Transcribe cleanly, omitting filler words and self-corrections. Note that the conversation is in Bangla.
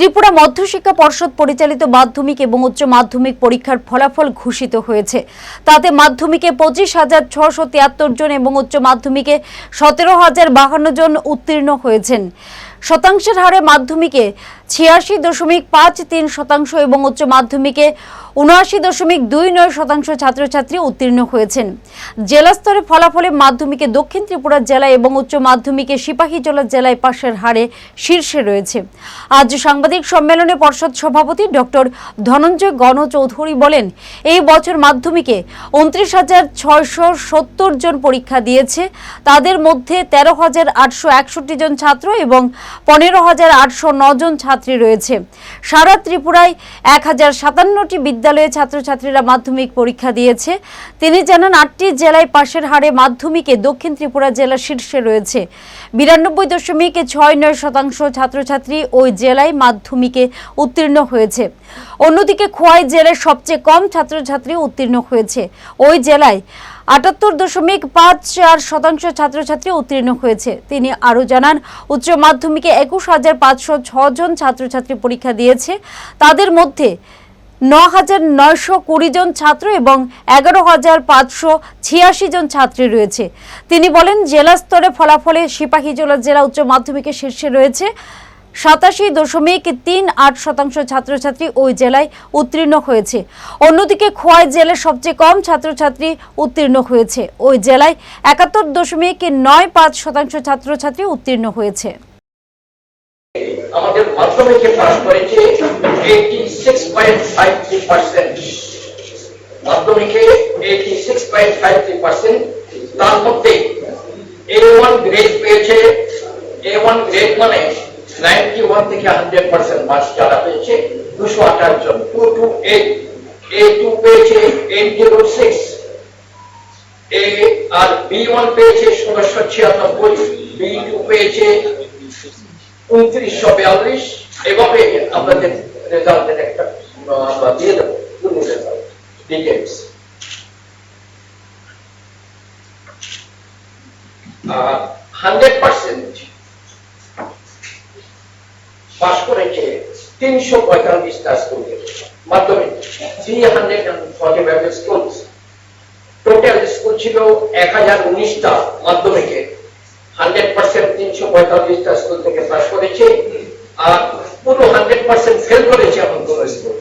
ত্রিপুরা মধ্যশিক্ষা পর্ষদ পরিচালিত মাধ্যমিক এবং উচ্চ মাধ্যমিক পরীক্ষার ফলাফল ঘোষিত হয়েছে। তাতে মাধ্যমিকে 25,673 জন এবং উচ্চ মাধ্যমিকে 17,052 জন উত্তীর্ণ হয়েছেন। শতাংশের হারে মাধ্যমিকে 86.53% এবং উচ্চ মাধ্যমিকে 79.29% ছাত্রছাত্রী উত্তীর্ণ হয়েছেন। জেলা স্তরে ফলাফলে মাধ্যমিকে দক্ষিণ ত্রিপুরা জেলায় এবং উচ্চ মাধ্যমিকে সিপাহীজলা জেলায় পাশের হারে শীর্ষে রয়েছে। আজ সাংবাদিক সম্মেলনে পর্ষদ সভাপতি ডক্টর ধনঞ্জয় গণচৌধুরী বলেন, এই বছর মাধ্যমিকে 29,670 জন পরীক্ষা দিয়েছে। তাদের মধ্যে 13,861 জন ছাত্র এবং 15,809 জন ছাত্রী রয়েছে। সারা ত্রিপুরায় 1,057টি বিদ্যালয়ে ছাত্রছাত্রীরা মাধ্যমিক পরীক্ষা দিয়েছে। তিনি জানান, 8টি জেলায় পাশের হারে মাধ্যমিকে দক্ষিণ ত্রিপুরা জেলা শীর্ষে রয়েছে। 92.69% ছাত্রছাত্রী ওই জেলায় মাধ্যমিকে উত্তীর্ণ হয়েছে। অন্যদিকে খোয়াই জেলায় সবচেয়ে কম ছাত্রছাত্রী উত্তীর্ণ হয়েছে। ওই জেলায় 78.54% ছাত্রছাত্রী উত্তীর্ণ হয়েছে। তিনি আরও জানান, উচ্চ মাধ্যমিকে 21,506 জন ছাত্রছাত্রী পরীক্ষা দিয়েছে। তাদের মধ্যে 9,920 জন ছাত্র এবং 11,586 জন ছাত্রী রয়েছে। তিনি বলেন, জেলা স্তরে ফলাফলে সিপাহীজলা জেলা উচ্চ মাধ্যমিকের শীর্ষে রয়েছে। 87.38% ছাত্রছাত্রী ওই জেলায় উত্তীর্ণ হয়েছে। অন্যদিকে খোয়াই জেলায় সবচেয়ে কম ছাত্রছাত্রী উত্তীর্ণ হয়েছে। ওই জেলায় 71.95% ছাত্রছাত্রী উত্তীর্ণ হয়েছে। আমাদের মাধ্যমিকে পাস করেছে 86.53%, মাধ্যমিকে 86.53%। তার মধ্যে A1 গ্রেড পেয়েছে। A1 গ্রেড মানে 91 থেকে 100% মার্কস যারা পেয়েছে 228 জন। 228 A2 পেয়েছে 806, আর B1 পেয়েছে 1696, B2 পেয়েছে 2942। এভাবে আপনাদের রেজাল্টের একটা আমরা দিয়ে দেবো ডিটেইলস। 100% পাস করেছে 345টা স্কুল, মাধ্যমিক 345 স্কুল। টোটাল স্কুল ছিল 1019টা মাধ্যমিকে। 100% 345টা স্কুল থেকে পাস করেছে, আর পুরো 100% ফেল করেছে এমন কোন স্কুল